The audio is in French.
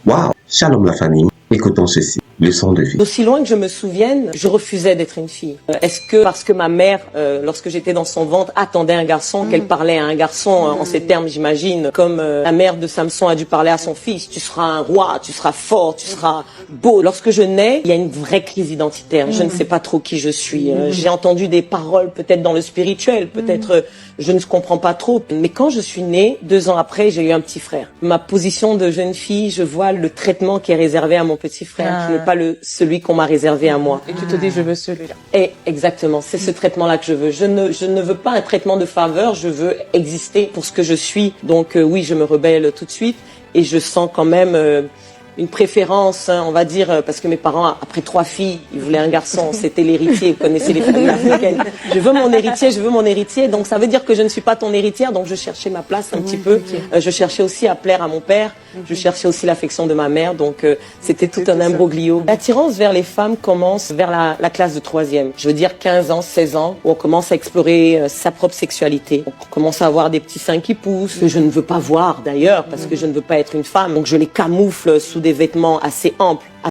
Waouh! Shalom la famille. Écoutons ceci. Leçon de vie. Aussi loin que je me souvienne, je refusais d'être une fille. Est-ce que parce que ma mère, lorsque j'étais dans son ventre, attendait un garçon, qu'elle parlait à un garçon en ces termes, j'imagine, comme la mère de Samson a dû parler à son fils, tu seras un roi, tu seras fort, tu seras beau. Lorsque je nais, il y a une vraie crise identitaire. Je ne sais pas trop qui je suis. J'ai entendu des paroles peut-être dans le spirituel, peut-être je ne comprends pas trop. Mais quand je suis née, 2 ans après, j'ai eu un petit frère. Ma position de jeune fille, je vois le traitement qui est réservé à mon petit frère, qui n'est pas celui qu'on m'a réservé à moi. Et tu te dis, je veux celui-là. Et exactement, c'est ce traitement-là que je veux. Je ne veux pas un traitement de faveur, je veux exister pour ce que je suis. Donc oui, je me rebelle tout de suite et je sens quand même une préférence, on va dire, parce que mes parents, après 3 filles, ils voulaient un garçon, c'était l'héritier, vous connaissez les familles africaines. Je veux mon héritier, donc ça veut dire que je ne suis pas ton héritière, donc je cherchais ma place un petit peu. Je cherchais aussi à plaire à mon père, je cherchais aussi l'affection de ma mère, donc c'était tout un imbroglio. L'attirance vers les femmes commence vers la classe de 3e, je veux dire 15 ans, 16 ans, où on commence à explorer sa propre sexualité. On commence à avoir des petits seins qui poussent, que je ne veux pas voir d'ailleurs, parce que je ne veux pas être une femme, donc je les camoufle sous des vêtements assez amples.